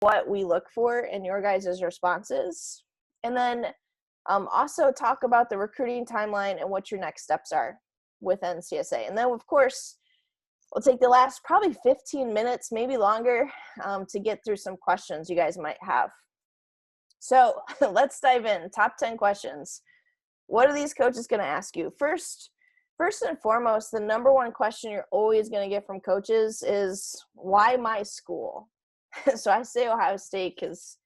what we look for in your guys' responses. And then also talk about the recruiting timeline and what your next steps are with NCSA. And then, of course, we'll take the last probably 15 minutes, maybe longer, to get through some questions you guys might have. So let's dive in. Top 10 questions. What are these coaches going to ask you? First and foremost, the number one question you're always going to get from coaches is, why my school? So I say Ohio State because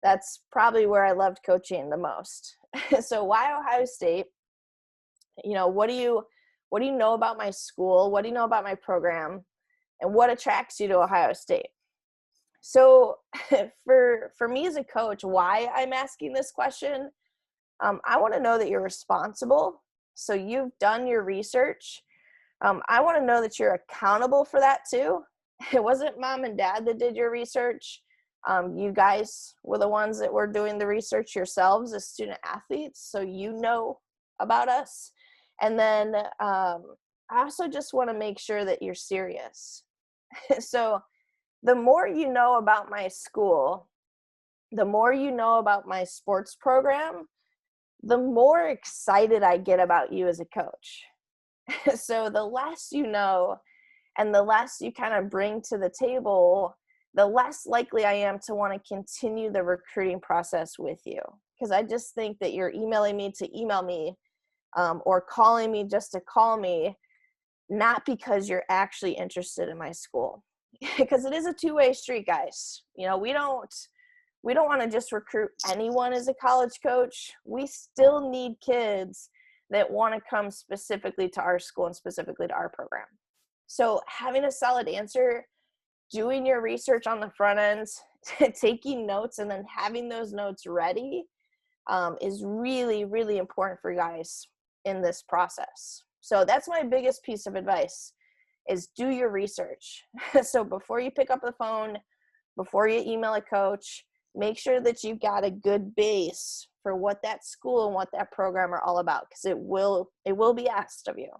that's probably where I loved coaching the most. So why Ohio State? What do you know about my school? What do you know about my program? And what attracts you to Ohio State? So for me as a coach, why I'm asking this question, I want to know that you're responsible. So you've done your research. I want to know that you're accountable for that too. It wasn't mom and dad that did your research. You guys were the ones that were doing the research yourselves as student athletes. So you know about us. And then I also just want to make sure that you're serious. So the more you know about my school, the more you know about my sports program, the more excited I get about you as a coach. So the less you know and the less you kind of bring to the table, the less likely I am to want to continue the recruiting process with you. Because I just think that you're emailing me to email me or calling me just to call me, not because you're actually interested in my school. Because it is a two-way street, guys. We don't want to just recruit anyone as a college coach. We still need kids that want to come specifically to our school and specifically to our program. So having a solid answer, doing your research on the front end, taking notes, and then having those notes ready is really, really important for you guys in this process. So that's my biggest piece of advice, is do your research. So before you pick up the phone, before you email a coach, make sure that you've got a good base for what that school and what that program are all about, because it will be asked of you.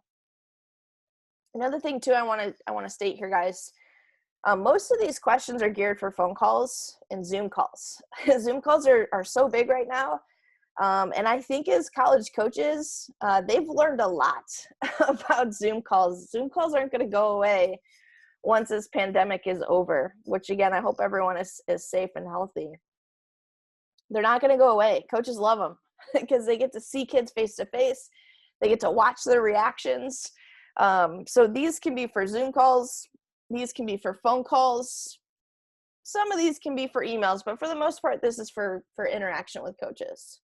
Another thing too I want to state here, guys, most of these questions are geared for phone calls and Zoom calls. Zoom calls are so big right now. And I think as college coaches, they've learned a lot about Zoom calls. Zoom calls aren't going to go away once this pandemic is over, which again, I hope everyone is safe and healthy. They're not going to go away. Coaches love them because they get to see kids face to face. They get to watch their reactions. So these can be for Zoom calls. These can be for phone calls. Some of these can be for emails, but for the most part, this is for interaction with coaches.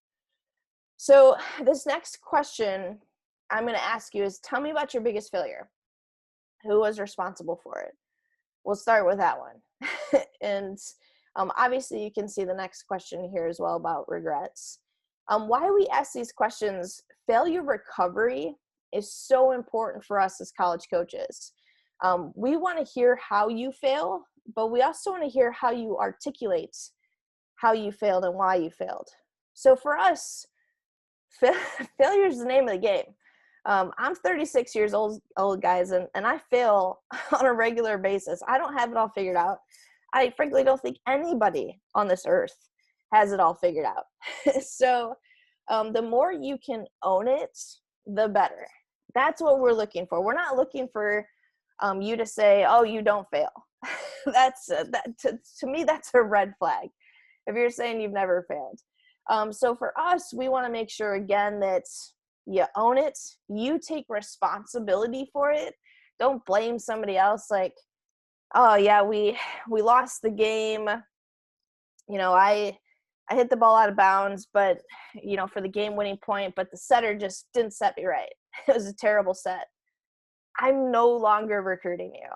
So this next question I'm going to ask you is, tell me about your biggest failure. Who was responsible for it? We'll start with that one. And obviously you can see the next question here as well about regrets. Why we ask these questions, failure recovery is so important for us as college coaches. We want to hear how you fail, but we also want to hear how you articulate how you failed and why you failed. So for us, failure is the name of the game. I'm 36 years old, guys, and I fail on a regular basis. I don't have it all figured out. I frankly don't think anybody on this earth has it all figured out. So the more you can own it, the better. That's what we're looking for. We're not looking for you to say, oh, you don't fail. To me, that's a red flag if you're saying you've never failed. So for us, we want to make sure, again, that you own it. You take responsibility for it. Don't blame somebody else like, oh, yeah, we lost the game. I hit the ball out of bounds, but, for the game-winning point, but the setter just didn't set me right. It was a terrible set. I'm no longer recruiting you.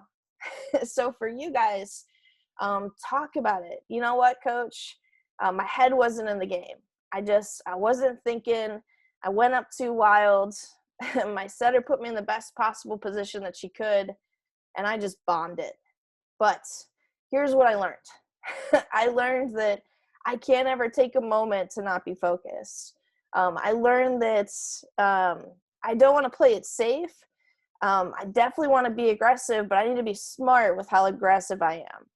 So for you guys, talk about it. You know what, coach? My head wasn't in the game. I wasn't thinking. I went up too wild. My setter put me in the best possible position that she could, and I just bombed it. But here's what I learned. I learned that I can't ever take a moment to not be focused. I learned that I don't want to play it safe. I definitely want to be aggressive, but I need to be smart with how aggressive I am.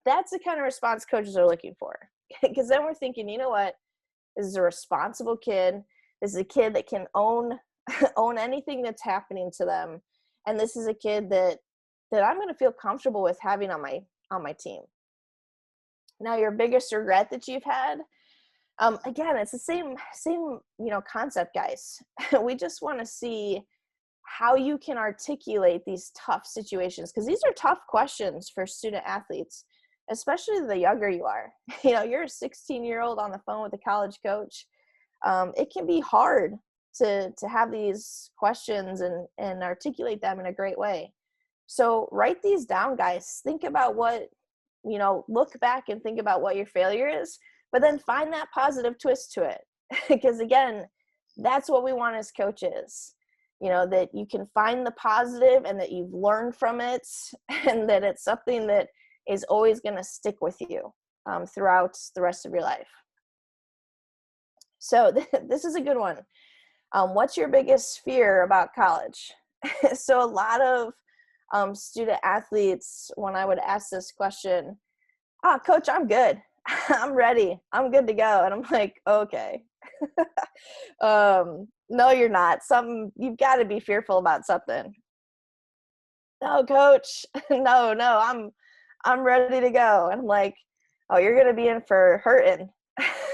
that's the kind of response coaches are looking for. Because then we're thinking, you know what? This is a responsible kid. This is a kid that can own anything that's happening to them. And this is a kid that I'm going to feel comfortable with having on my team. Now, your biggest regret that you've had, again, it's the same concept, guys. We just want to see how you can articulate these tough situations, because these are tough questions for student athletes, especially the younger you are. You're a 16-year-old on the phone with a college coach. It can be hard to have these questions and articulate them in a great way. So write these down, guys. Think about what, look back and think about what your failure is, but then find that positive twist to it. Because again, that's what we want as coaches, that you can find the positive and that you've learned from it, and that it's something that is always going to stick with you throughout the rest of your life. So this is a good one. What's your biggest fear about college? So a lot of student athletes, when I would ask this question, coach, I'm good. I'm ready. I'm good to go. And I'm like, okay. No, you're not. You've got to be fearful about something. No, coach. No, I'm ready to go. And I'm like, oh, you're going to be in for hurting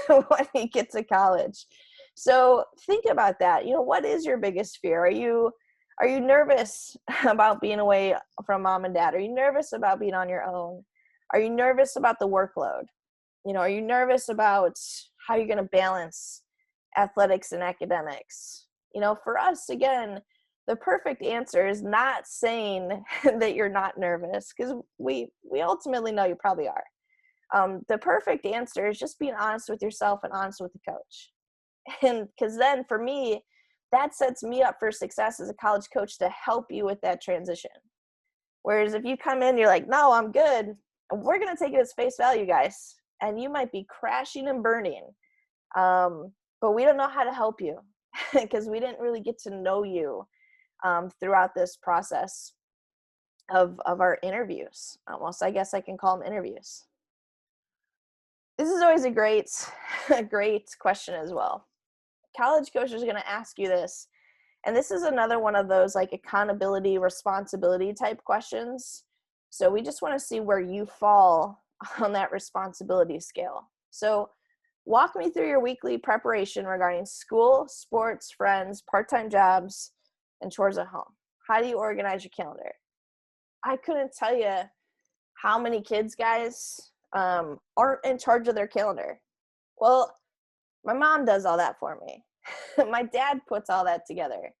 when you get to college. So think about that. What is your biggest fear? Are you nervous about being away from mom and dad? Are you nervous about being on your own? Are you nervous about the workload? Are you nervous about how you're going to balance athletics and academics? For us, again, the perfect answer is not saying that you're not nervous, because we ultimately know you probably are. The perfect answer is just being honest with yourself and honest with the coach. And because then for me, that sets me up for success as a college coach to help you with that transition. Whereas if you come in, you're like, no, I'm good, we're going to take it as face value, guys. And you might be crashing and burning. But we don't know how to help you because we didn't really get to know you throughout this process of our interviews. Almost, I guess I can call them interviews. This is always a great question as well. College coaches are going to ask you this. And this is another one of those like accountability, responsibility type questions. So we just want to see where you fall on that responsibility scale. So walk me through your weekly preparation regarding school, sports, friends, part-time jobs, and chores at home. How do you organize your calendar? I couldn't tell you how many kids, guys, aren't in charge of their calendar. Well, my mom does all that for me. My dad puts all that together.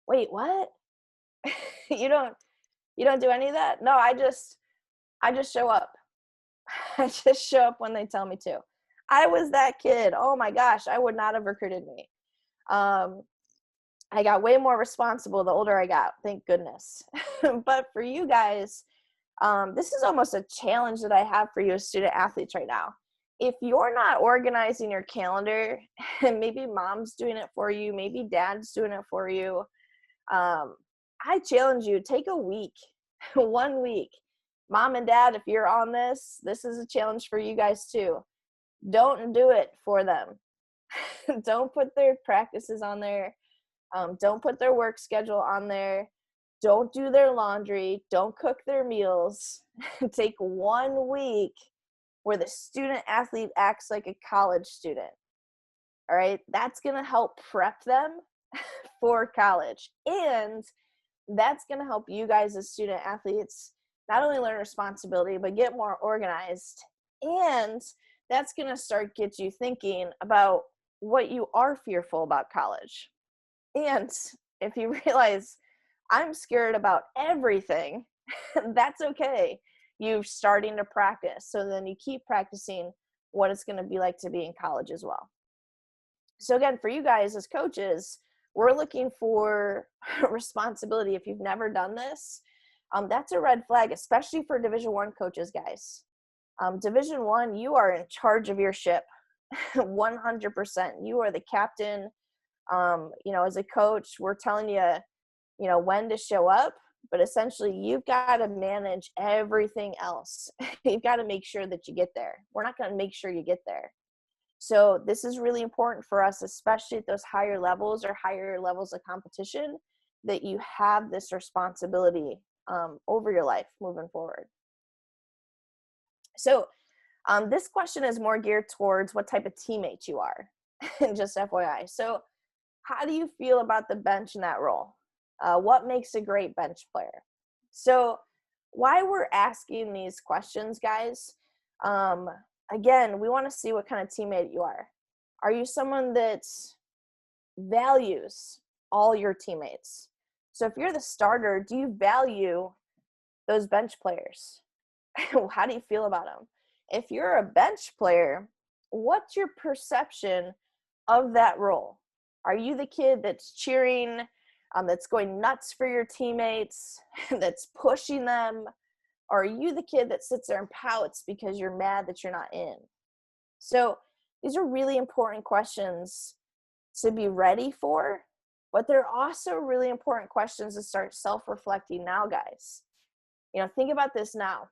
Wait, what? You don't do any of that? No, I just show up. I just show up when they tell me to. I was that kid. Oh my gosh, I would not have recruited me. I got way more responsible the older I got, thank goodness. But for you guys, this is almost a challenge that I have for you as student athletes right now. If you're not organizing your calendar, and maybe mom's doing it for you, maybe dad's doing it for you, I challenge you, take a week, 1 week. Mom and dad, if you're on this is a challenge for you guys too. Don't do it for them. Don't put their practices on there. Don't put their work schedule on there. Don't do their laundry. Don't cook their meals. Take 1 week where the student athlete acts like a college student. All right. That's going to help prep them for college. And that's going to help you guys as student athletes not only learn responsibility, but get more organized. And that's going to start get you thinking about what you are fearful about college. And if you realize I'm scared about everything, that's okay. You're starting to practice. So then you keep practicing what it's going to be like to be in college as well. So again, for you guys as coaches, we're looking for responsibility. If you've never done this, that's a red flag, especially for Division I coaches, guys. Division I, you are in charge of your ship 100%. You are the captain. As a coach, we're telling you, when to show up but essentially you've got to manage everything else. You've got to make sure that you get there. We're not going to make sure you get there. So this is really important for us, especially at those higher levels or higher levels of competition, that you have this responsibility over your life moving forward. So this question is more geared towards what type of teammate you are, just FYI. So how do you feel about the bench in that role? What makes a great bench player? So why we're asking these questions, guys, again, we want to see what kind of teammate you are. Are you someone that values all your teammates? So if you're the starter, do you value those bench players? How do you feel about them? If you're a bench player, what's your perception of that role? Are you the kid that's cheering, that's going nuts for your teammates, that's pushing them? Or are you the kid that sits there and pouts because you're mad that you're not in? So these are really important questions to be ready for, but they're also really important questions to start self-reflecting now, guys. You know, think about this now.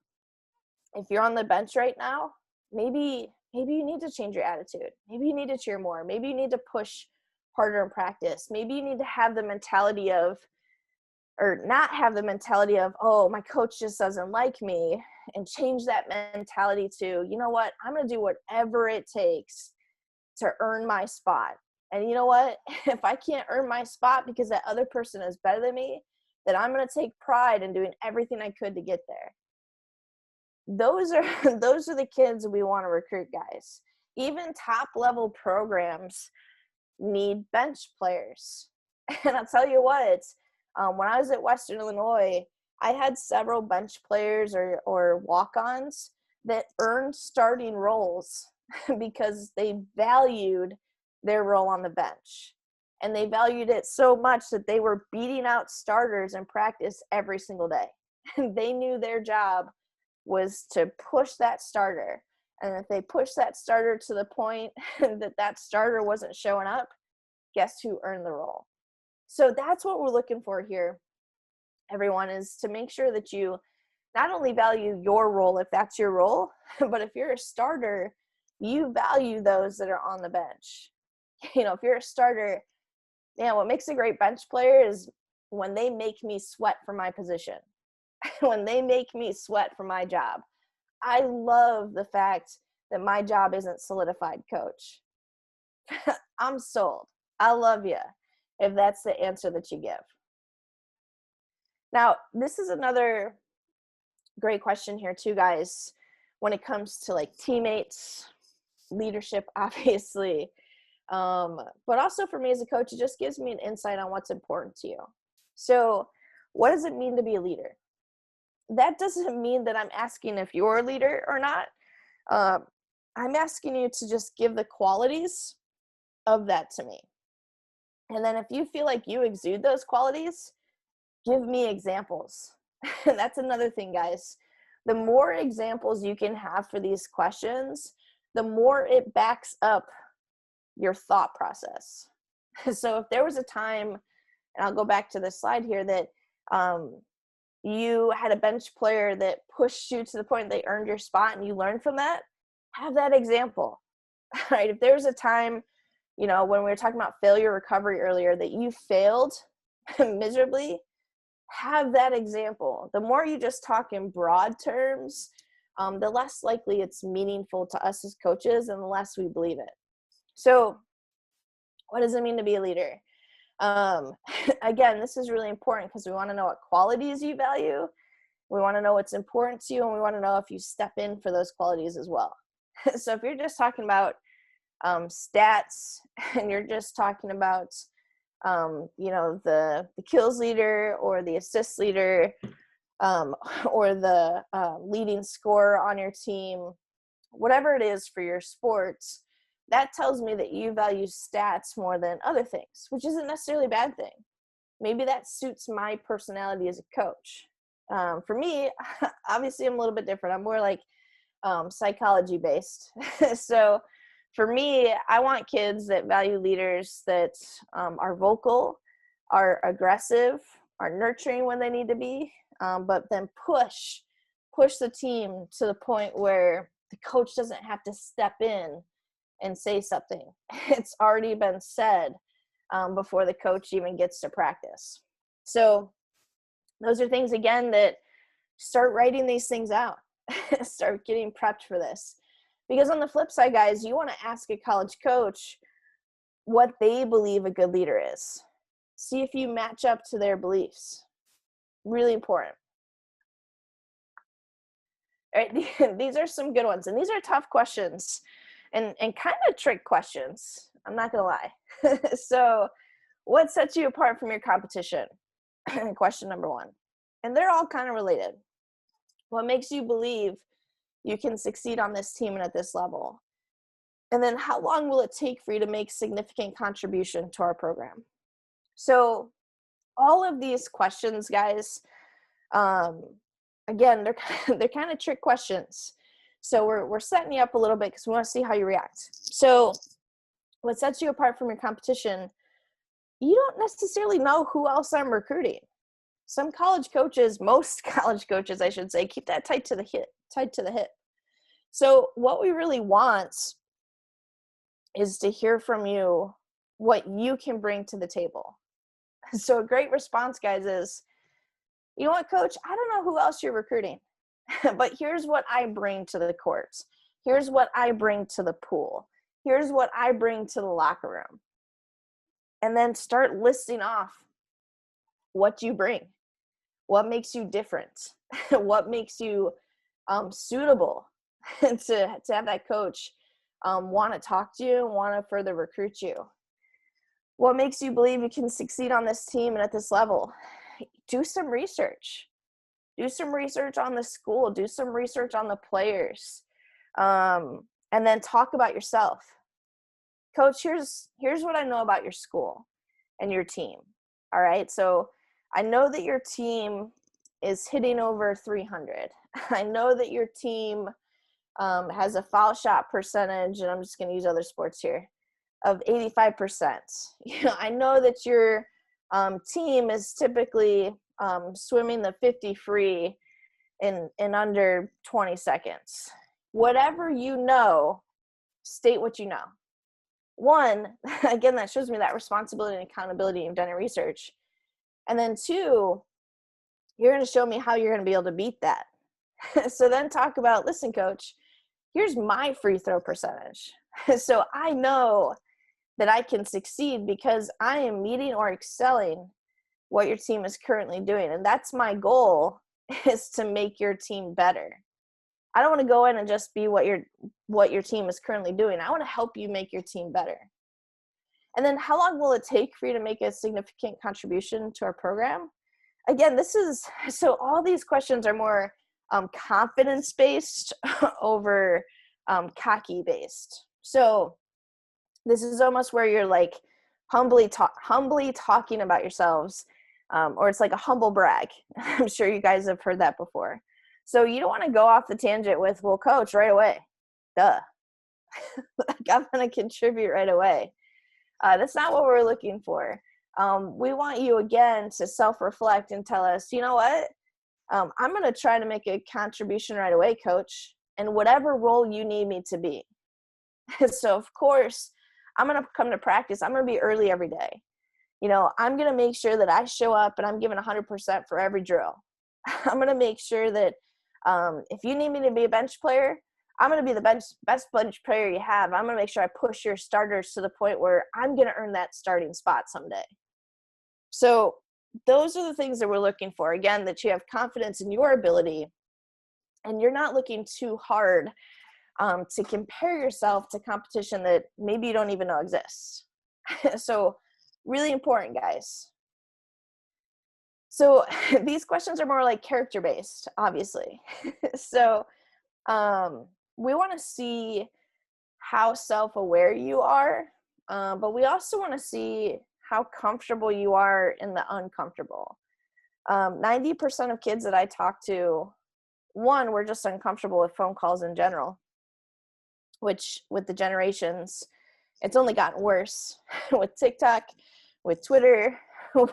If you're on the bench right now, maybe you need to change your attitude. Maybe you need to cheer more. Maybe you need to push harder in practice. Maybe you need to have the mentality of, or not have the mentality of, oh, my coach just doesn't like me, and change that mentality to, you know what, I'm going to do whatever it takes to earn my spot. And you know what, if I can't earn my spot because that other person is better than me, then I'm going to take pride in doing everything I could to get there. Those are the kids we want to recruit, guys. Even top level programs need bench players. And I'll tell you what, when I was at Western Illinois, I had several bench players or walk-ons that earned starting roles because they valued their role on the bench. And they valued it so much that they were beating out starters in practice every single day. And they knew their job was to push that starter. And if they pushed that starter to the point that starter wasn't showing up, guess who earned the role? So that's what we're looking for here, everyone, is to make sure that you not only value your role, if that's your role, but if you're a starter, you value those that are on the bench. You know, if you're a starter, man, what makes a great bench player is when they make me sweat for my position, when they make me sweat for my job. I love the fact that my job isn't solidified, coach. I'm sold. I love you if that's the answer that you give. Now, this is another great question here too, guys, when it comes to like teammates, leadership, obviously. But also for me as a coach, it just gives me an insight on what's important to you. So what does it mean to be a leader? That doesn't mean that I'm asking if you're a leader or not. I'm asking you to just give the qualities of that to me. And then if you feel like you exude those qualities, give me examples. That's another thing, guys. The more examples you can have for these questions, the more it backs up your thought process. So if there was a time, and I'll go back to this slide here, that you had a bench player that pushed you to the point they earned your spot and you learned from that, have that example, right? If there's a time, you know, when we were talking about failure recovery earlier, that you failed miserably, have that example. The more you just talk in broad terms, the less likely it's meaningful to us as coaches and the less we believe it. So what does it mean to be a leader? Again, this is really important because we want to know what qualities you value. We want to know what's important to you, and we want to know if you step in for those qualities as well. So if you're just talking about stats and you're just talking about you know, the kills leader or the assist leader or the leading scorer on your team, whatever it is for your sports, that tells me that you value stats more than other things, which isn't necessarily a bad thing. Maybe that suits my personality as a coach. For me, obviously I'm a little bit different. I'm more like psychology based. So for me, I want kids that value leaders that are vocal, are aggressive, are nurturing when they need to be, but then push the team to the point where the coach doesn't have to step in and say something. It's already been said before the coach even gets to practice. So those are things, again, that start writing these things out. Start getting prepped for this. Because on the flip side, guys, you want to ask a college coach what they believe a good leader is. See if you match up to their beliefs. Really important. All right, these are some good ones. And these are tough questions and kind of trick questions. I'm not going to lie. So what sets you apart from your competition? Question number one. And they're all kind of related. What makes you believe you can succeed on this team and at this level? And then how long will it take for you to make significant contribution to our program? So all of these questions, guys, again, they're kind of trick questions. So we're setting you up a little bit because we want to see how you react. So what sets you apart from your competition? You don't necessarily know who else I'm recruiting. Some college coaches, most college coaches, I should say, keep that tight to the hip. So what we really want is to hear from you what you can bring to the table. So a great response, guys, is, you know what, coach, I don't know who else you're recruiting, but here's what I bring to the court. Here's what I bring to the pool. Here's what I bring to the locker room. And then start listing off what you bring. What makes you different? What makes you suitable to have that coach want to talk to you and want to further recruit you? What makes you believe you can succeed on this team and at this level? Do some research. Do some research on the school. Do some research on the players. And then talk about yourself. Coach, here's what I know about your school and your team. All right, so I know that your team is hitting over 300. I know that your team has a foul shot percentage, and I'm just going to use other sports here, of 85%. I know that your team is typically swimming the 50 free in under 20 seconds. Whatever you know, state what you know. One, again, that shows me that responsibility and accountability. You've done your research. And then two, you're going to show me how you're going to be able to beat that. So then talk about, listen, coach, here's my free throw percentage. So I know that I can succeed because I am meeting or excelling what your team is currently doing. And that's my goal, is to make your team better. I don't want to go in and just be what your team is currently doing. I want to help you make your team better. And then how long will it take for you to make a significant contribution to our program? Again, so all these questions are more confidence-based over cocky-based. So this is almost where you're like humbly talking about yourselves, or it's like a humble brag. I'm sure you guys have heard that before. So you don't want to go off the tangent with, well, coach, right away. Duh. I'm going to contribute right away. That's not what we're looking for. We want you, again, to self-reflect and tell us, you know what? I'm going to try to make a contribution right away, coach, in whatever role you need me to be. So, of course, I'm going to come to practice. I'm going to be early every day. I'm going to make sure that I show up and I'm giving 100% for every drill. I'm going to make sure that if you need me to be a bench player, I'm going to be the best bench player you have. I'm going to make sure I push your starters to the point where I'm going to earn that starting spot someday. So those are the things that we're looking for. Again, that you have confidence in your ability and you're not looking too hard to compare yourself to competition that maybe you don't even know exists. So really important, guys. So these questions are more like character-based, obviously. So we want to see how self-aware you are, but we also want to see how comfortable you are in the uncomfortable. 90% of kids that I talk to, one, we're just uncomfortable with phone calls in general, which with the generations, it's only gotten worse with TikTok, with Twitter,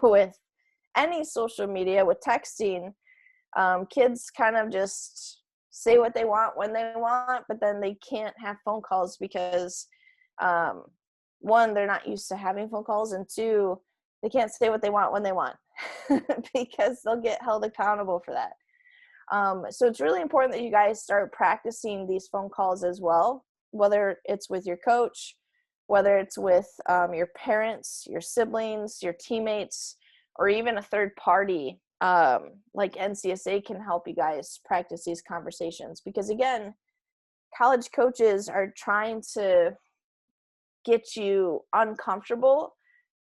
with any social media, with texting, kids kind of just say what they want when they want, but then they can't have phone calls because, one, they're not used to having phone calls, and two, they can't say what they want when they want because they'll get held accountable for that. So it's really important that you guys start practicing these phone calls as well, whether it's with your coach, whether it's with your parents, your siblings, your teammates, or even a third party like NCSA can help you guys practice these conversations. Because again, college coaches are trying to get you uncomfortable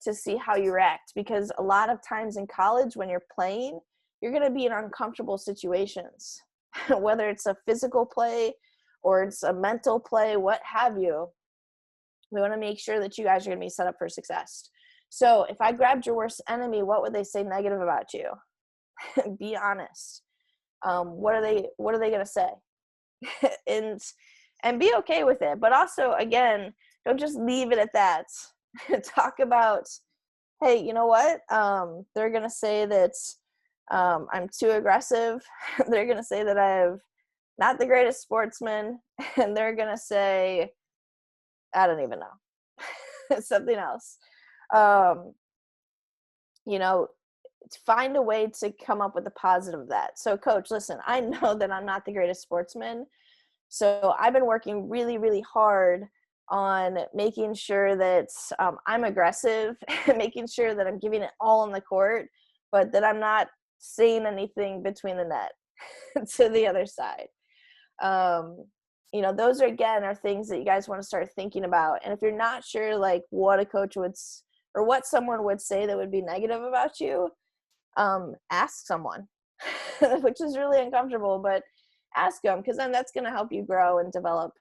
to see how you react, because a lot of times in college when you're playing, you're going to be in uncomfortable situations, whether it's a physical play or it's a mental play, what have you. We want to make sure that you guys are going to be set up for success. So if I grabbed your worst enemy, what would they say negative about you? Be honest. What are they going to say? and be okay with it. But also, again, don't just leave it at that. Talk about, hey, you know what? They're going to say that I'm too aggressive. They're going to say that I'm not the greatest sportsman. And they're going to say, I don't even know, something else. Find a way to come up with a positive of that. So, coach, listen, I know that I'm not the greatest sportsman. So I've been working really, really hard on making sure that I'm aggressive, making sure that I'm giving it all on the court, but that I'm not saying anything between the net to the other side. Those are things that you guys want to start thinking about. And if you're not sure like what a coach would or what someone would say that would be negative about you, ask someone, which is really uncomfortable, but ask them, because then that's going to help you grow and develop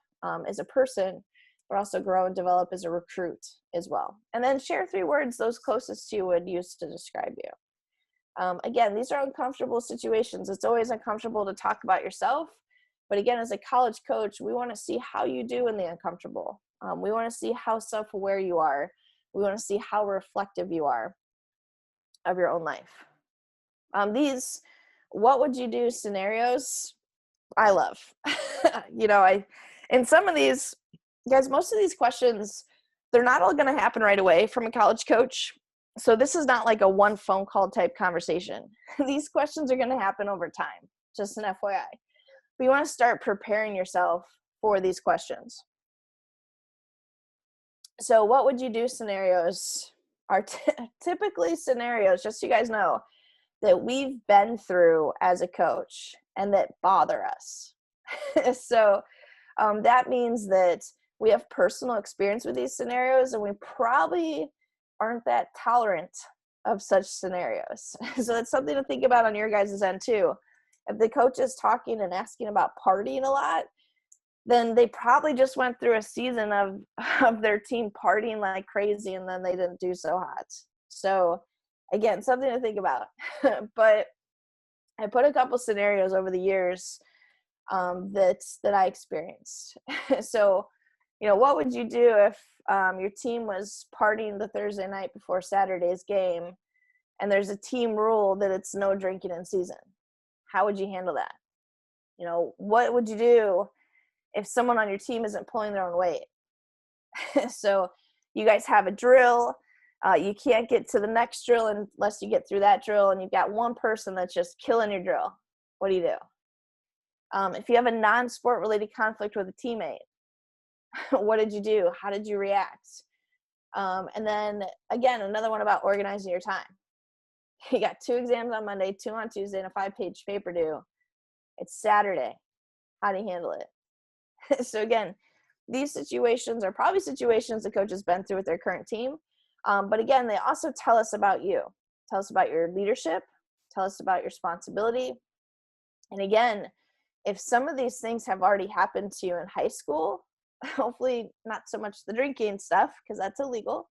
as a person, but also grow and develop as a recruit as well. And then share 3 words those closest to you would use to describe you. Again, these are uncomfortable situations. It's always uncomfortable to talk about yourself. But again, as a college coach, we want to see how you do in the uncomfortable. We want to see how self-aware you are. We want to see how reflective you are of your own life. These what would you do scenarios, I love. In some of these, guys, most of these questions, they're not all going to happen right away from a college coach. So this is not like a one phone call type conversation. These questions are going to happen over time, just an FYI. But you want to start preparing yourself for these questions. So what would you do scenarios are typically scenarios, just so you guys know, that we've been through as a coach and that bother us. So that means that we have personal experience with these scenarios, and we probably aren't that tolerant of such scenarios. So that's something to think about on your guys' end too. If the coach is talking and asking about partying a lot, then they probably just went through a season of their team partying like crazy, and then they didn't do so hot. So again, something to think about. But I put a couple scenarios over the years that I experienced. So, what would you do if your team was partying the Thursday night before Saturday's game, and there's a team rule that it's no drinking in season? How would you handle that? What would you do if someone on your team isn't pulling their own weight? So you guys have a drill. You can't get to the next drill unless you get through that drill, and you've got one person that's just killing your drill. What do you do? If you have a non-sport related conflict with a teammate, what did you do? How did you react? And then again, another one about organizing your time. You got 2 exams on Monday, 2 on Tuesday, and a 5-page paper due. It's Saturday. How do you handle it? So again, these situations are probably situations the coach has been through with their current team. But again, they also tell us about you. Tell us about your leadership. Tell us about your responsibility. And again, if some of these things have already happened to you in high school, hopefully not so much the drinking stuff, because that's illegal.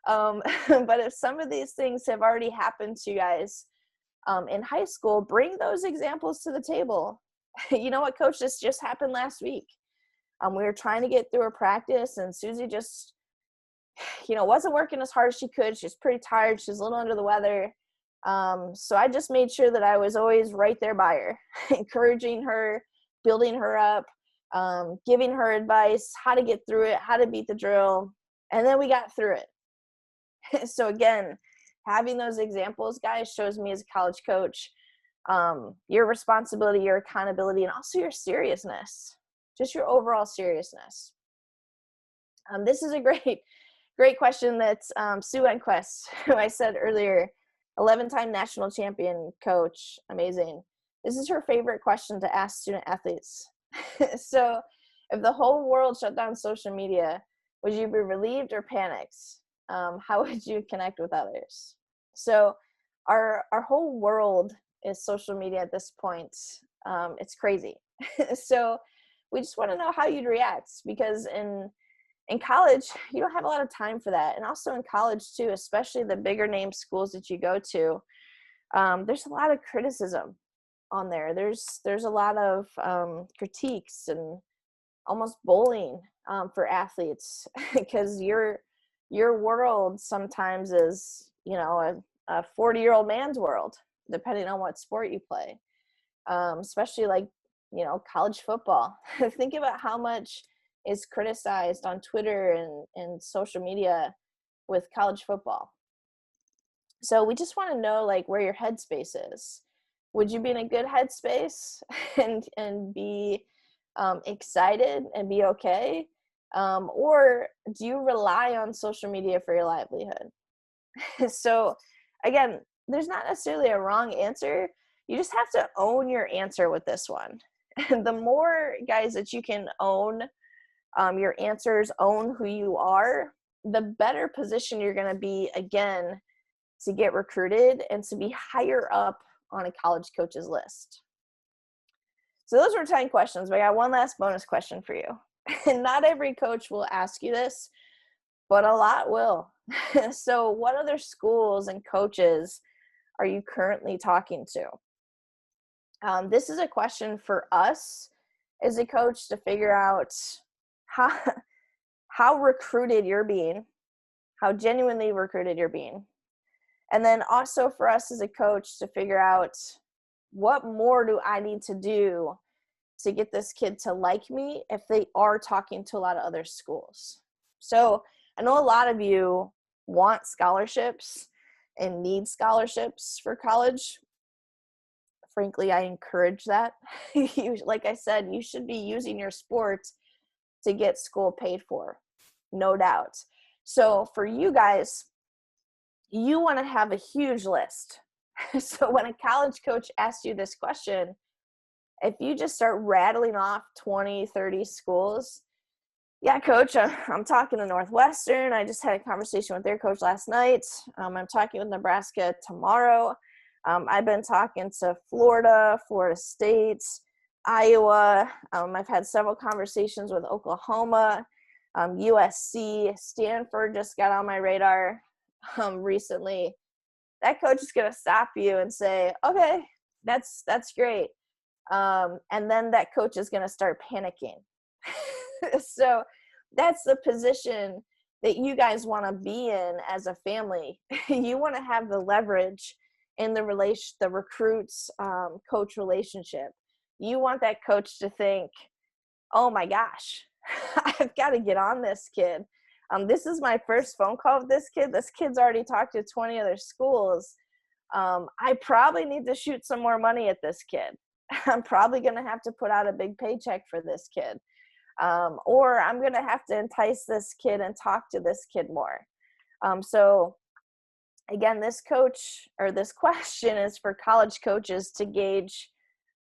But if some of these things have already happened to you guys in high school, bring those examples to the table. You know what, coach, this just happened last week. We were trying to get through a practice, and Susie just, wasn't working as hard as she could. She's pretty tired. She's a little under the weather. So I just made sure that I was always right there by her, encouraging her, building her up, giving her advice, how to get through it, how to beat the drill. And then we got through it. So again, having those examples, guys, shows me as a college coach, your responsibility, your accountability, and also your seriousness, just your overall seriousness. This is a great question that's Sue Enquest, who I said earlier, 11-time national champion coach, amazing. This is her favorite question to ask student athletes. So if the whole world shut down social media, would you be relieved or panicked? How would you connect with others? So our whole world is social media at this point. It's crazy. So we just want to know how you'd react, because in college, you don't have a lot of time for that. And also in college too, especially the bigger name schools that you go to, there's a lot of criticism on there. There's a lot of critiques and almost bullying for athletes, because your world sometimes is, a 40-year-old man's world, depending on what sport you play, especially like, college football. Think about how much is criticized on Twitter and social media with college football. So we just want to know, like, where your headspace is. Would you be in a good headspace and be excited and be okay? Or do you rely on social media for your livelihood? So again, there's not necessarily a wrong answer. You just have to own your answer with this one. And the more, guys, that you can own your answers, own who you are, the better position you're going to be, again, to get recruited and to be higher up on a college coach's list. So those were 10 questions, but I got one last bonus question for you. And not every coach will ask you this, but a lot will. So what other schools and coaches are you currently talking to? This is a question for us as a coach to figure out how recruited you're being, how genuinely recruited you're being. And then also for us as a coach to figure out, what more do I need to do to get this kid to like me if they are talking to a lot of other schools? So I know a lot of you want scholarships and need scholarships for college. Frankly, I encourage that. Like I said, you should be using your sport to get school paid for, no doubt. So for you guys, you want to have a huge list. So when a college coach asks you this question, if you just start rattling off 20, 30 schools, yeah, coach, I'm talking to Northwestern. I just had a conversation with their coach last night. I'm talking with Nebraska tomorrow. I've been talking to Florida, Florida State, Iowa. I've had several conversations with Oklahoma, USC, Stanford just got on my radar recently. That coach is going to stop you and say, okay, that's great. And then that coach is going to start panicking. So that's the position that you guys want to be in as a family. You want to have the leverage in the recruits coach relationship. You want that coach to think, oh my gosh, I've got to get on this kid. This is my first phone call with this kid. This kid's already talked to 20 other schools. I probably need to shoot some more money at this kid. I'm probably going to have to put out a big paycheck for this kid. Or I'm going to have to entice this kid and talk to this kid more. So again, this question is for college coaches to gauge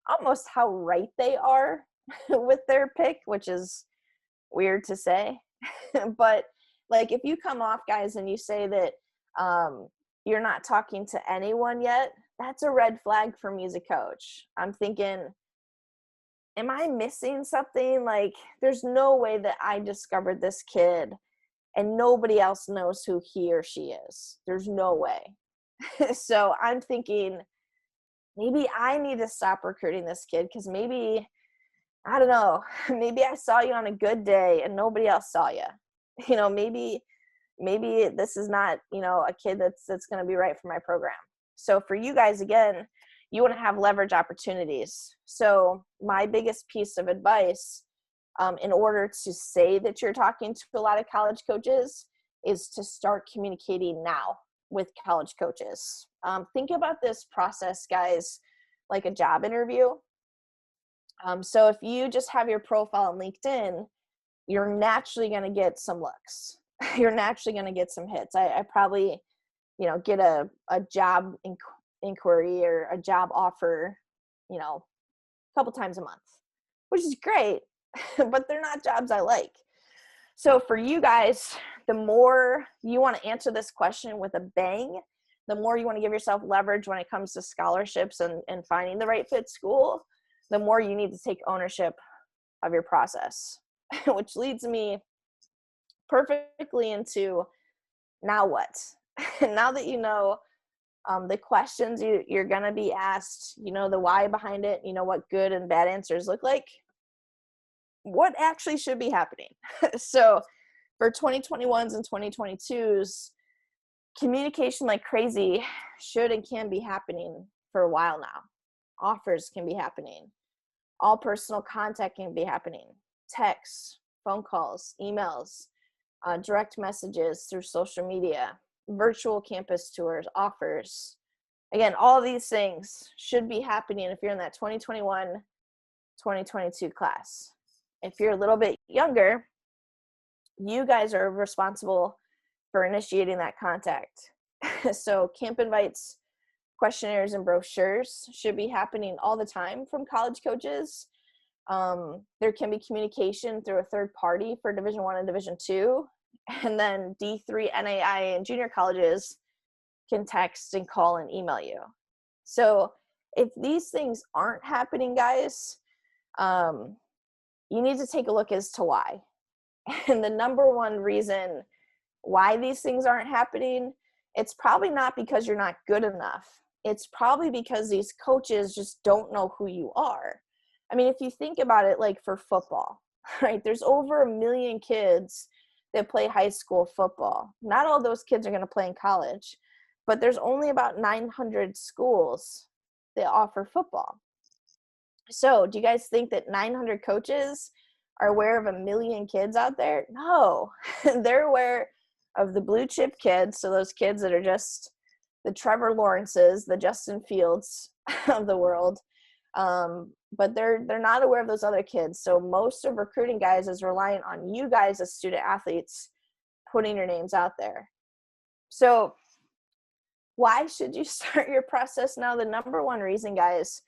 almost how right they are with their pick, which is weird to say. But like, if you come off, guys, and you say that you're not talking to anyone yet, that's a red flag for me as a coach. I'm thinking, am I missing something? Like, there's no way that I discovered this kid and nobody else knows who he or she is. There's no way. So I'm thinking, maybe I need to stop recruiting this kid, because maybe, I don't know, maybe I saw you on a good day and nobody else saw you. Maybe this is not, a kid that's going to be right for my program. So for you guys, again, you want to have leverage opportunities. So my biggest piece of advice, in order to say that you're talking to a lot of college coaches, is to start communicating now with college coaches. Think about this process, guys, like a job interview. So if you just have your profile on LinkedIn, you're naturally going to get some looks. You're naturally going to get some hits. I probably, get a job inquiry or a job offer, a couple times a month, which is great, but they're not jobs I like. So for you guys, the more you want to answer this question with a bang, the more you want to give yourself leverage when it comes to scholarships and finding the right fit school, the more you need to take ownership of your process, which leads me perfectly into now what? Now that you know the questions you're going to be asked, the why behind it, what good and bad answers look like, what actually should be happening? So for 2021s and 2022s, communication like crazy should and can be happening for a while now. Offers can be happening. All personal contact can be happening. Texts, phone calls, emails, direct messages through social media, virtual campus tours, offers. Again, all these things should be happening if you're in that 2021, 2022 class. If you're a little bit younger, you guys are responsible for initiating that contact. So camp invites, questionnaires, and brochures should be happening all the time from college coaches. There can be communication through a third party for Division I and Division II. And then D3, NAI, and junior colleges can text and call and email you. So if these things aren't happening, guys, you need to take a look as to why. And the number one reason why these things aren't happening, it's probably not because you're not good enough. It's probably because these coaches just don't know who you are. I mean, if you think about it, like for football, right? There's over 1 million kids that play high school football. Not all those kids are going to play in college, but there's only about 900 schools that offer football. So do you guys think that 900 coaches are aware of 1 million kids out there? No, they're aware of the blue chip kids. So those kids that are just the Trevor Lawrences, the Justin Fields of the world. But they're not aware of those other kids. So most of recruiting, guys, is relying on you guys as student athletes putting your names out there. So why should you start your process now? The number one reason, guys,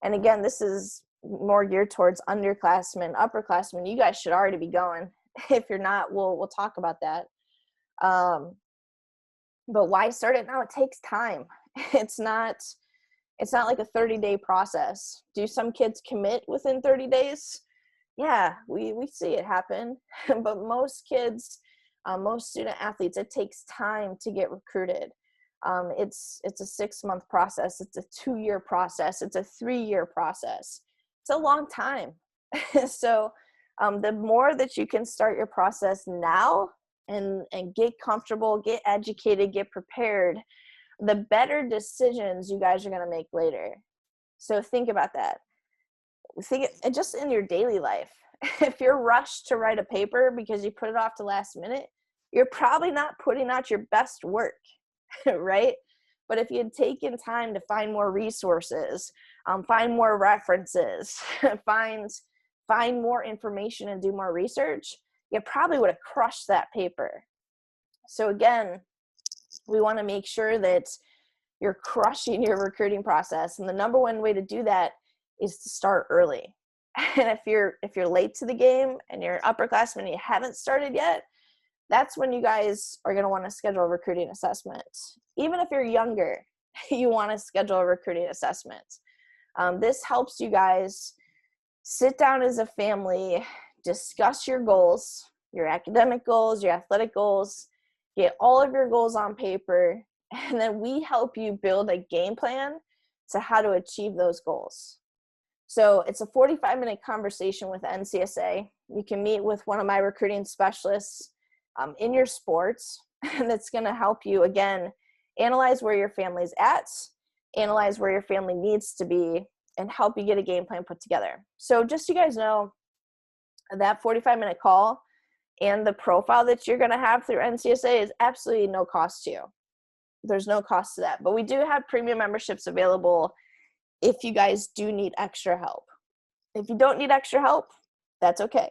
and again, this is more geared towards underclassmen, upperclassmen. You guys should already be going. If you're not, we'll talk about that. But why start it now? It takes time. It's not like a 30-day process. Do some kids commit within 30 days? Yeah, we see it happen. But most kids, most student athletes, it takes time to get recruited. It's a 6-month process. It's a 2-year process. It's a 3-year process. It's a long time. So the more that you can start your process now and get comfortable, get educated, get prepared, the better decisions you guys are going to make later. So think about that. Think just in your daily life. If you're rushed to write a paper because you put it off to last minute, you're probably not putting out your best work, right? But if you had taken time to find more resources, find more references, find more information and do more research, you probably would have crushed that paper. So again, we want to make sure that you're crushing your recruiting process. And the number one way to do that is to start early. And if you're late to the game and you're an upperclassman and you haven't started yet, that's when you guys are going to want to schedule a recruiting assessment. Even if you're younger, you want to schedule a recruiting assessment. This helps you guys sit down as a family, discuss your goals, your academic goals, your athletic goals, get all of your goals on paper, and then we help you build a game plan to how to achieve those goals. So it's a 45-minute conversation with NCSA. You can meet with one of my recruiting specialists in your sports, and it's going to help you, again, analyze where your family's at, analyze where your family needs to be, and help you get a game plan put together. So just so you guys know, that 45-minute call and the profile that you're going to have through NCSA is absolutely no cost to you. There's no cost to that. But we do have premium memberships available if you guys do need extra help. If you don't need extra help, that's okay.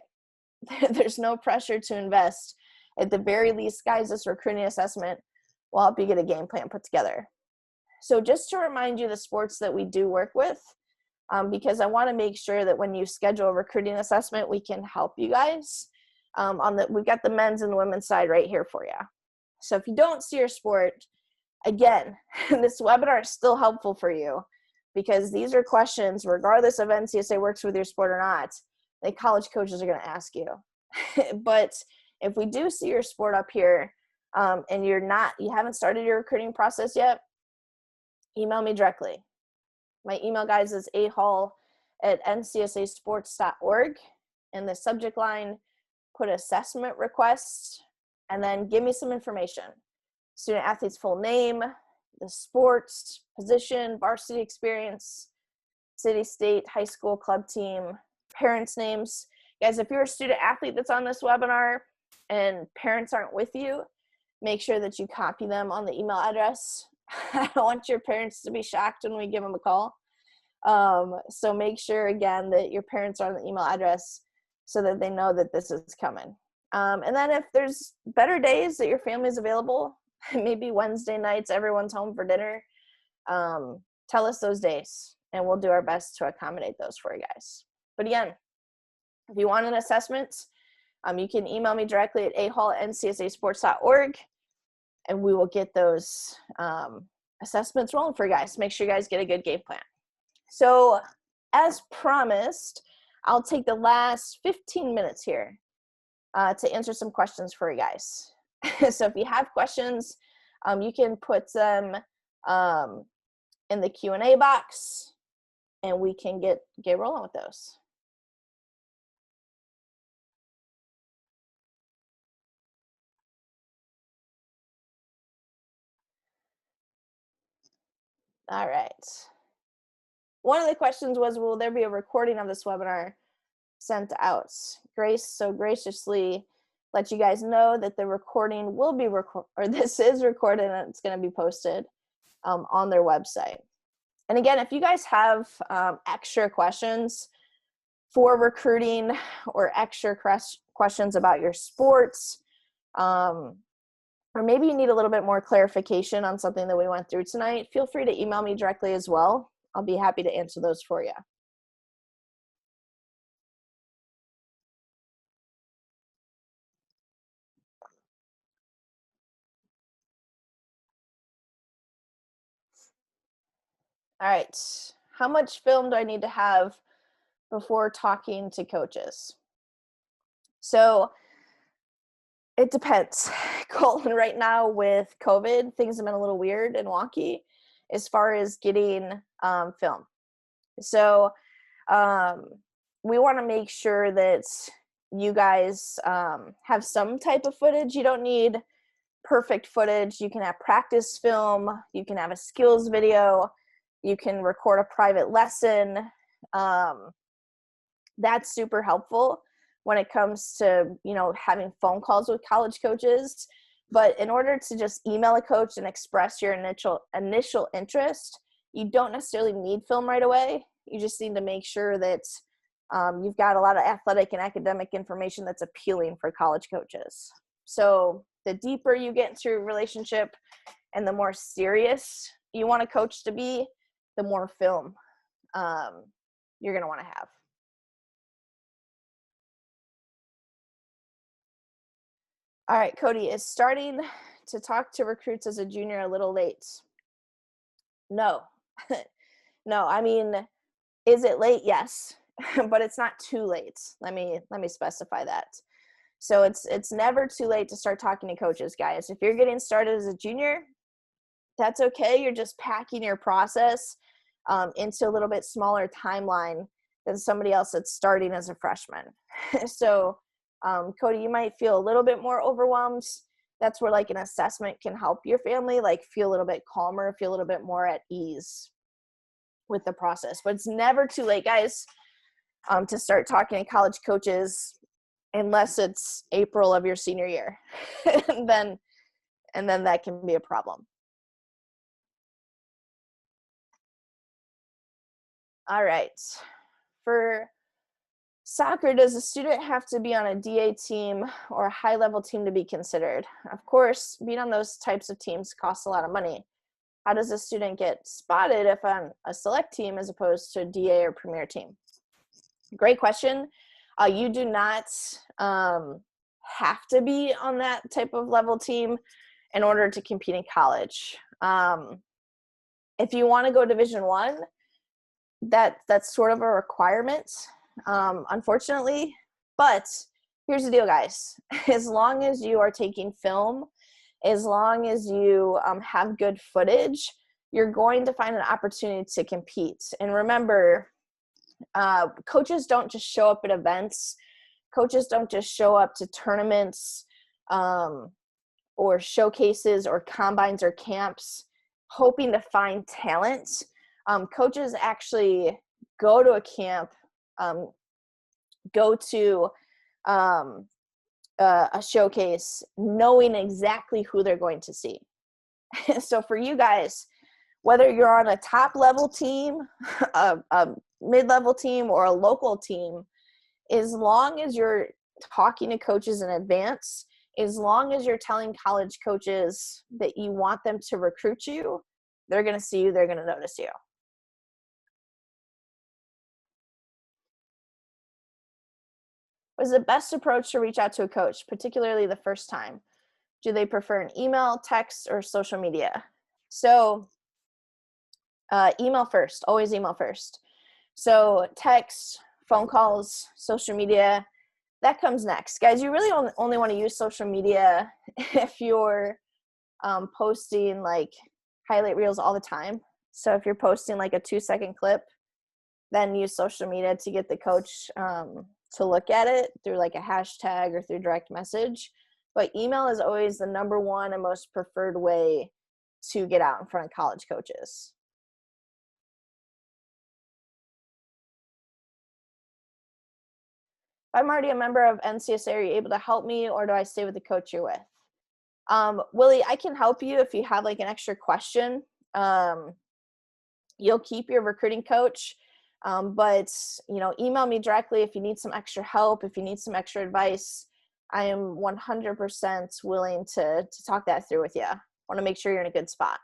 There's no pressure to invest. At the very least, guys, this recruiting assessment will help you get a game plan put together. So just to remind you the sports that we do work with, because I want to make sure that when you schedule a recruiting assessment, we can help you guys. We've got the men's and the women's side right here for you. So if you don't see your sport, again, this webinar is still helpful for you because these are questions, regardless of NCSA works with your sport or not, that college coaches are going to ask you. But if we do see your sport up here and you haven't started your recruiting process yet, email me directly. My email, guys, is ahall@ncsasports.org. In the subject line, put assessment request, and then give me some information. Student athlete's full name, the sports, position, varsity experience, city, state, high school, club team, parents' names. Guys, if you're a student athlete that's on this webinar and parents aren't with you, make sure that you copy them on the email address. I don't want your parents to be shocked when we give them a call. So make sure, again, that your parents are on the email address so that they know that this is coming. And then if there's better days that your family's available, maybe Wednesday nights, everyone's home for dinner, tell us those days, and we'll do our best to accommodate those for you guys. But again, if you want an assessment, you can email me directly at ahall@ncsasports.org, and we will get those assessments rolling for you guys. Make sure you guys get a good game plan. So as promised, I'll take the last 15 minutes here to answer some questions for you guys. So if you have questions, you can put them in the Q&A box, and we can get rolling with those. All right. One of the questions was, will there be a recording of this webinar sent out? Grace so graciously let you guys know that the recording will be this is recorded, and it's going to be posted on their website. And again, if you guys have extra questions for recruiting or extra questions about your sports, or maybe you need a little bit more clarification on something that we went through tonight, feel free to email me directly as well. I'll be happy to answer those for you. All right. How much film do I need to have before talking to coaches? So it depends. Colton, right now with COVID, things have been a little weird and wonky as far as getting film. So we want to make sure that you guys have some type of footage. You don't need perfect footage. You can have practice film. You can have a skills video. You can record a private lesson. That's super helpful when it comes to, having phone calls with college coaches. But in order to just email a coach and express your initial interest, you don't necessarily need film right away. You just need to make sure that you've got a lot of athletic and academic information that's appealing for college coaches. So the deeper you get into your relationship and the more serious you want a coach to be, the more film you're going to want to have. All right, Cody, is starting to talk to recruits as a junior a little late? No. No, I mean, is it late? Yes, but it's not too late. Let me specify that. So it's never too late to start talking to coaches, guys. If you're getting started as a junior, that's okay. You're just packing your process into a little bit smaller timeline than somebody else that's starting as a freshman. So Cody, you might feel a little bit more overwhelmed That's where like an assessment can help your family like feel a little bit calmer, feel a little bit more at ease with the process. But it's never too late, guys, to start talking to college coaches unless it's April of your senior year. and then that can be a problem. All right. For soccer, does a student have to be on a DA team or a high-level team to be considered? Of course, being on those types of teams costs a lot of money. How does a student get spotted if on a select team as opposed to a DA or premier team? Great question. You do not have to be on that type of level team in order to compete in college. If you want to go Division I, that's sort of a requirement, unfortunately. But here's the deal, guys. As long as you are taking film, as long as you have good footage, you're going to find an opportunity to compete. And remember, coaches don't just show up at events. Coaches don't just show up to tournaments or showcases or combines or camps hoping to find talent. Coaches actually go to a camp, go to a showcase knowing exactly who they're going to see. So for you guys, whether you're on a top level team, a mid-level team, or a local team, as long as you're talking to coaches in advance, as long as you're telling college coaches that you want them to recruit you, they're going to see you, they're going to notice you. What is the best approach to reach out to a coach, particularly the first time? Do they prefer an email, text, or social media? So email first, always email first. So text, phone calls, social media, that comes next. Guys, you really only want to use social media if you're posting like highlight reels all the time. So if you're posting like a 2-second clip, then use social media to get the coach to look at it through like a hashtag or through direct message. But email is always the number one and most preferred way to get out in front of college coaches. If I'm already a member of NCSA, are you able to help me, or do I stay with the coach you're with? Willie, I can help you if you have like an extra question. You'll keep your recruiting coach, but email me directly if you need some extra help, if you need some extra advice. I am 100% willing to talk that through with you. I want to make sure you're in a good spot.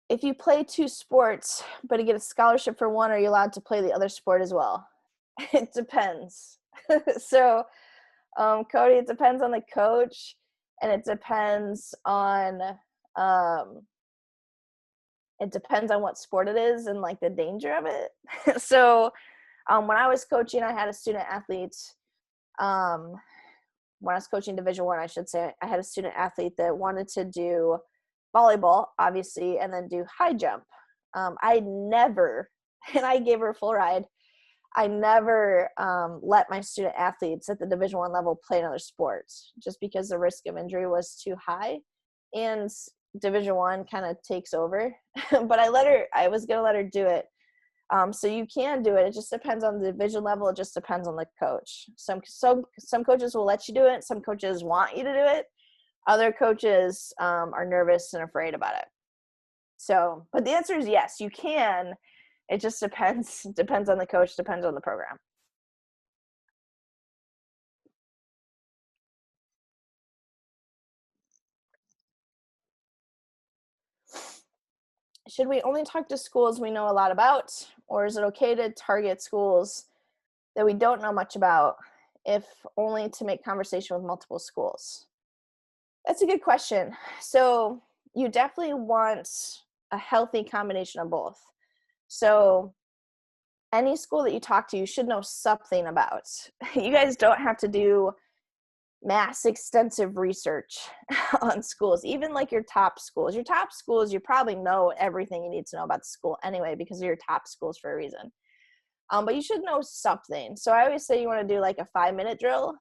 If you play 2 sports, but you get a scholarship for one, are you allowed to play the other sport as well? It depends. So, Cody, it depends on the coach, and it depends on what sport it is and like the danger of it. So, when I was coaching, I had a student athlete. When I was coaching Division I, I should say, I had a student athlete that wanted to do volleyball, obviously, and then do high jump. I never, and I gave her a full ride, I never let my student athletes at the Division I level play another sport just because the risk of injury was too high, and Division I kind of takes over. But I was going to let her do it. So you can do it. It just depends on the division level. It just depends on the coach. Some coaches will let you do it. Some coaches want you to do it. Other coaches are nervous and afraid about it. So, but the answer is yes, you can. It just depends on the coach, depends on the program. Should we only talk to schools we know a lot about, or is it okay to target schools that we don't know much about, if only to make conversation with multiple schools? That's a good question. So you definitely want a healthy combination of both. So any school that you talk to, you should know something about. You guys don't have to do mass extensive research on schools, even like your top schools. Your top schools, you probably know everything you need to know about the school anyway, because they're your top schools for a reason. but you should know something. So I always say you want to do like a 5-minute drill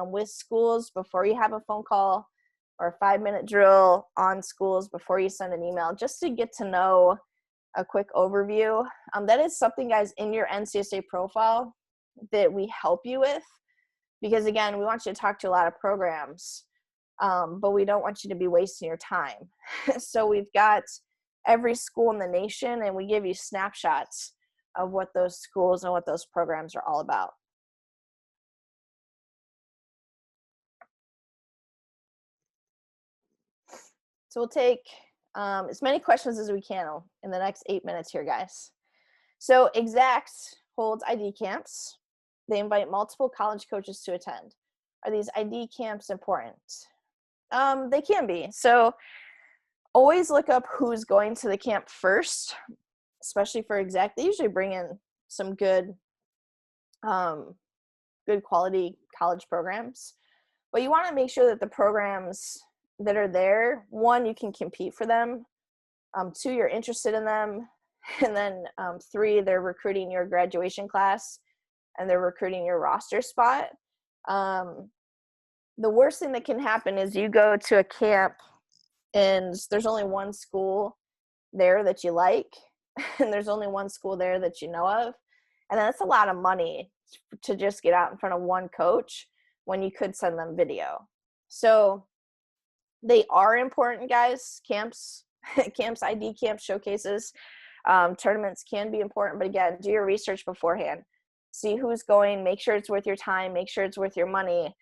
with schools before you have a phone call, or a 5-minute drill on schools before you send an email, just to get to know a quick overview. That is something, guys, in your NCSA profile that we help you with, because again, we want you to talk to a lot of programs, but we don't want you to be wasting your time. So we've got every school in the nation, and we give you snapshots of what those schools and what those programs are all about. So we'll take as many questions as we can in the next 8 minutes here, guys. So Exact holds ID camps. They invite multiple college coaches to attend. Are these ID camps important? They can be. So always look up who's going to the camp first, especially for Exact. They usually bring in some good quality college programs. But you want to make sure that the programs that are there, one, you can compete for them. Two, you're interested in them. And then 3, they're recruiting your graduation class and they're recruiting your roster spot. The worst thing that can happen is you go to a camp and there's only one school there that you like, and there's only one school there that you know of. And that's a lot of money to just get out in front of one coach when you could send them video. So they are important, guys. Camps, ID camps, showcases, tournaments can be important. But again, do your research beforehand. See who's going, make sure it's worth your time, make sure it's worth your money.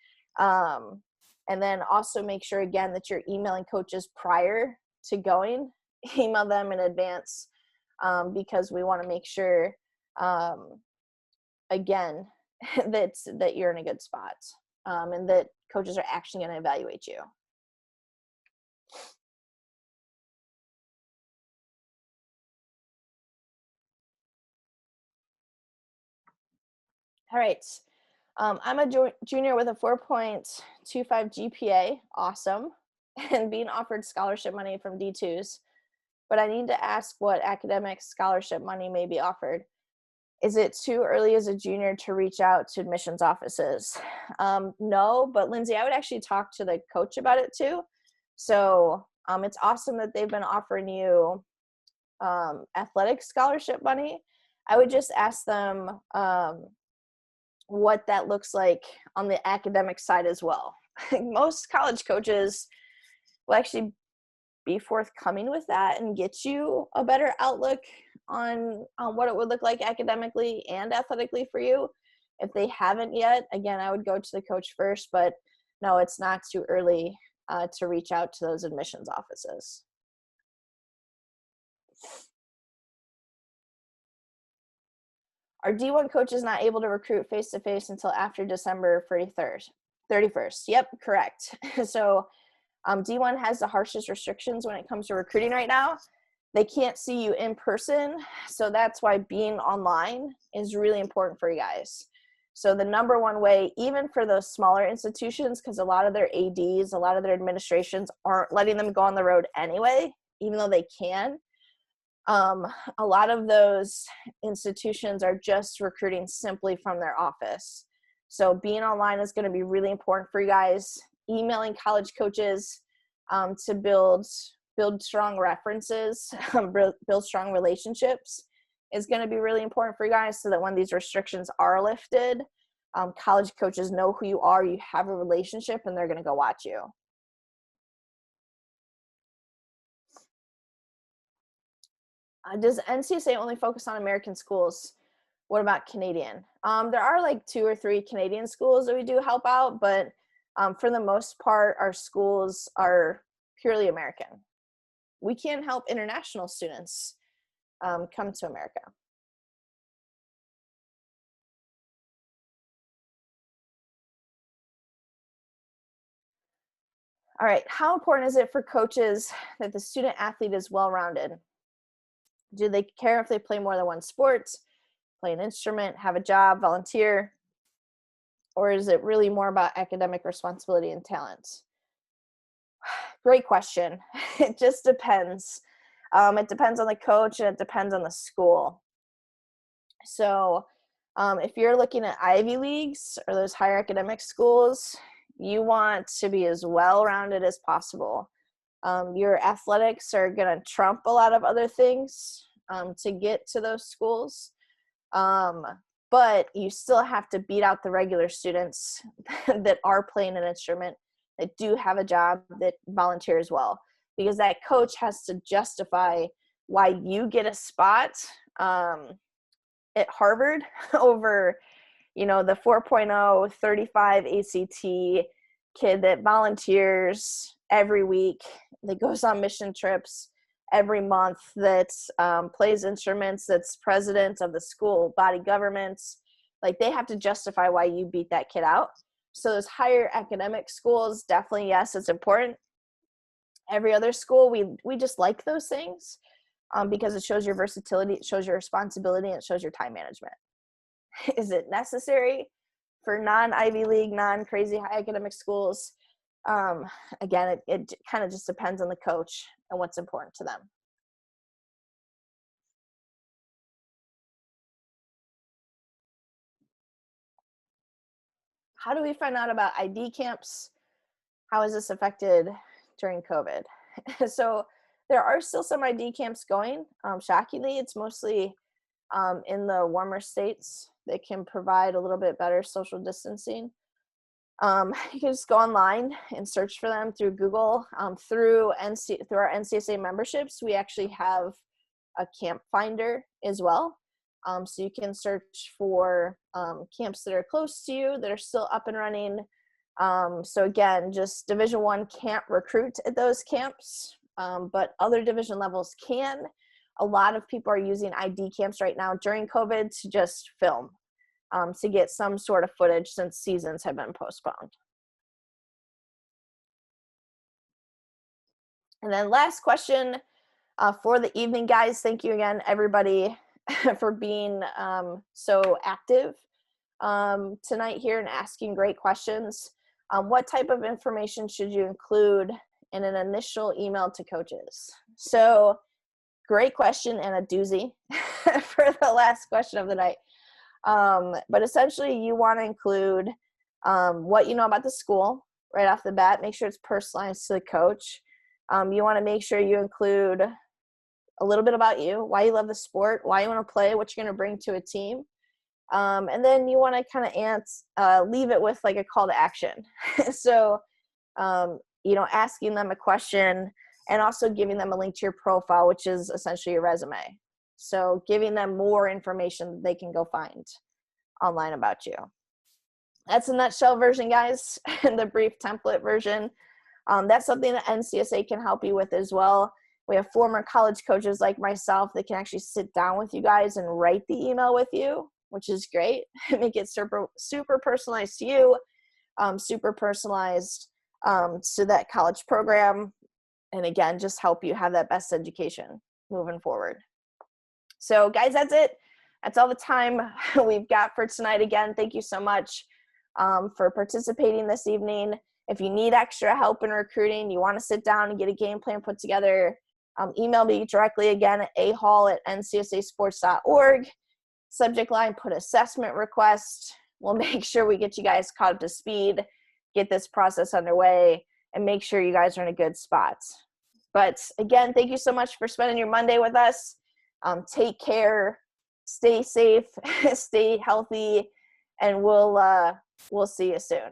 And then also make sure, again, that you're emailing coaches prior to going. Email them in advance, because we want to make sure, again, that you're in a good spot, and that coaches are actually going to evaluate you. All right. I'm a junior with a 4.25 GPA. Awesome. And being offered scholarship money from D2s. But I need to ask what academic scholarship money may be offered. Is it too early as a junior to reach out to admissions offices? No, but Lindsay, I would actually talk to the coach about it too. So it's awesome that they've been offering you athletic scholarship money. I would just ask them what that looks like on the academic side as well. Most college coaches will actually be forthcoming with that and get you a better outlook on what it would look like academically and athletically for you. If they haven't yet, again, I would go to the coach first, but no, it's not too early to reach out to those admissions offices. Are D1 coaches not able to recruit face-to-face until after December 31st? Yep, correct. So D1 has the harshest restrictions when it comes to recruiting right now. They can't see you in person, so that's why being online is really important for you guys. So the number one way, even for those smaller institutions, because a lot of their ADs, a lot of their administrations aren't letting them go on the road anyway, even though they can. A lot of those institutions are just recruiting simply from their office. So being online is going to be really important for you guys. Emailing college coaches to build strong references, build strong relationships is going to be really important for you guys, so that when these restrictions are lifted, college coaches know who you are, you have a relationship, and they're going to go watch you. Does NCSA only focus on American schools? What about Canadian? There are like 2 or 3 Canadian schools that we do help out, but for the most part, our schools are purely American. We can help international students come to America. All right, how important is it for coaches that the student athlete is well-rounded? Do they care if they play more than one sport, play an instrument, have a job, volunteer? Or is it really more about academic responsibility and talent? Great question. It just depends. It depends on the coach and it depends on the school. So If you're looking at Ivy Leagues or those higher academic schools, you want to be as well-rounded as possible. Your athletics are going to trump a lot of other things to get to those schools. But you still have to beat out the regular students that are playing an instrument, that do have a job, that volunteer as well. Because that coach has to justify why you get a spot at Harvard over, the 4.0, 35 ACT kid that volunteers every week, that goes on mission trips every month, that plays instruments, that's president of the school body governments. Like, they have to justify why you beat that kid out. So those higher academic schools, definitely, yes, it's important. Every other school, we just like those things because it shows your versatility, it shows your responsibility, and it shows your time management. Is it necessary for non-Ivy League, non-crazy high academic schools? Again, it kind of just depends on the coach and what's important to them. How do we find out about ID camps? How is this affected during COVID? So there are still some ID camps going. Shockingly, it's mostly in the warmer states that can provide a little bit better social distancing. You can just go online and search for them through Google. Through our NCSA memberships, we actually have a camp finder as well. So you can search for camps that are close to you, that are still up and running. So again, just Division I can't recruit at those camps, but other division levels can. A lot of people are using ID camps right now during COVID to just film, to get some sort of footage since seasons have been postponed. And then last question for the evening, guys. Thank you again, everybody, for being so active tonight here and asking great questions. What type of information should you include in an initial email to coaches? So great question, and a doozy for the last question of the night. But essentially, you want to include what you know about the school right off the bat. Make sure it's personalized to the coach. You want to make sure you include a little bit about you, why you love the sport, why you want to play, what you're going to bring to a team. And then you want to kind of leave it with like a call to action. So, asking them a question and also giving them a link to your profile, which is essentially your resume. So giving them more information that they can go find online about you. That's a nutshell version, guys, and the brief template version. That's something that NCSA can help you with as well. We have former college coaches like myself that can actually sit down with you guys and write the email with you, which is great. Make it super personalized to you, super personalized to that college program. And again, just help you have that best education moving forward. So guys, that's it. That's all the time we've got for tonight. Again, thank you so much for participating this evening. If you need extra help in recruiting, you want to sit down and get a game plan put together, email me directly again at ahall@ncsasports.org. Subject line, put assessment request. We'll make sure we get you guys caught up to speed, get this process underway, and make sure you guys are in a good spot. But again, thank you so much for spending your Monday with us. Take care, stay safe, stay healthy, and we'll see you soon.